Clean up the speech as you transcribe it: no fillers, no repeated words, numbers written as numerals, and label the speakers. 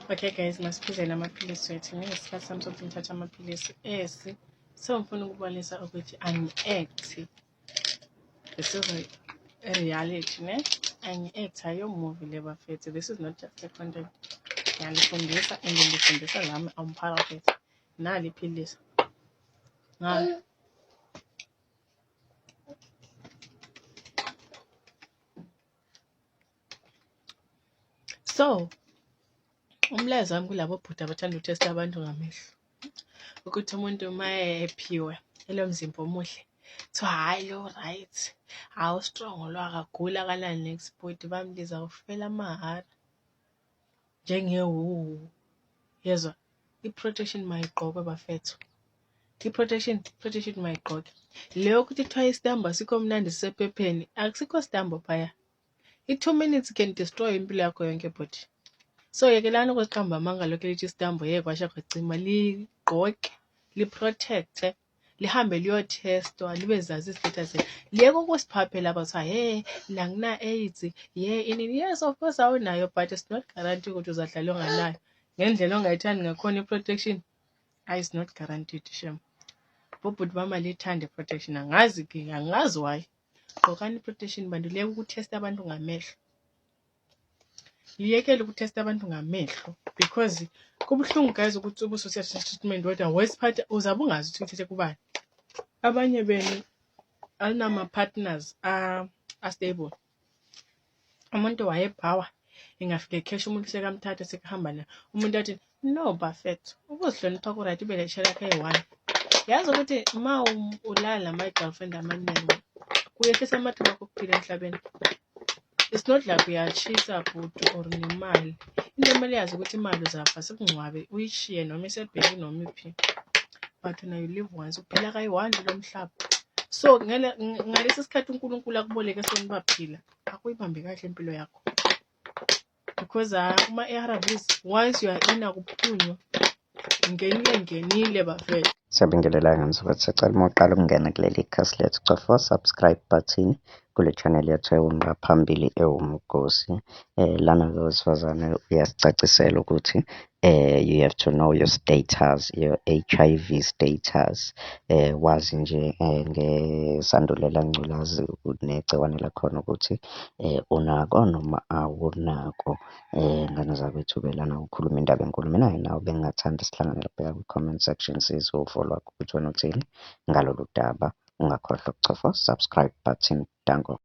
Speaker 1: Okay guys, masiphuzele amaphilisi wethu ngesikhathi sami sokuthi ngithathe amaphilisi esi. So ngifuna ukubonisa ukuthi angi-act. This is a reality, ne? Angi-act ayo movie le bafethu. This is not just a content. Ngiyalifundisa and ngilifundisa nami umphakathi. Nali iphilisi. Ngalo. So umlayezo wami kulabo bhuti abathanda uthesta abantu ngamehlo ukuthi umuntu uma ephiwe elomzimba omuhle so hayi lo right hawu strong lwakagula kalani next point bamliza ufela amahara njengewu yezwa i-protection mayigqokwe bafethu i-protection mayigqokwe leyo ukuthi kuthiwa isitambo asikho mnandi sisephepheni akusikho sitambo phaya i-2 minutes can destroy impilo yakho yonke bhuti. So yekelani ukuziqamba amanga lokho lithi isitambo kwasha kwacima ligqoke liprotecte lihambe liyotestwa libe zazi status liyeke ukusiphaphela abathi la ngina AIDS inini yes of course awunayo but it's not guarantee ukuthi uzahlala onganayo ngendlela ongayithandi ngakhona i-protection is not guaranteed shem. Bobhuti bama lithande protection angazi why gqokani protection bantu liyeke ukutesta abantu ngamehlo. Liyekele ukutesta abantu ngamehlo because kubuhlungu guys ukuthi ubuso treatment wedwa wesiphatha uzabe ungazi ukuthi uthethe kubani. Abanye benu alina partners stable. Umuntu wayebhawa ingafike ekhesh umuntu sekamthatha sekahamba na umuntu athi no bafethu ukuzihlonipha ku right ibele shela khe one. Yazi ukuthi ma ulala my girlfriend amaningi kuyehlisa amathuba okuphila emhlabeni. It's not like uyachisa bhuti or nemali. Into emali yazi ukuthi imali uzafa sekungcwabe uyishiye noma isebheki noma iphi. But now you live once uphila kayi-1 lo mhlaba. So ngalesi sikhathi uNkulunkulu akuboleke senibaphila akuyibambe kahle impilo yakho. Because uma ARVs once you are in akuphunywa ngenile bafethu.
Speaker 2: Siyabingelela ngathi sicela uma uqala ukungena kuleli khasi lethu cofa subscribe button kule channel yethu ewungaphambili ewumgosi lana wesifazane uyasicacisela ukuthi you have to know your status, your HIV status, wazi nje ngesandulela ngculazi negciwane lakhona ukuthi unako noma awunako. Ngane zakwethu belana ukukhuluma indaba enkulu mina nawe bengingathanda sihlangane lapha ku-comment section sizofollow up ukuthi wena uthini ngalolu daba. Ungakhohlwa ukucofa subscribe button. Danko.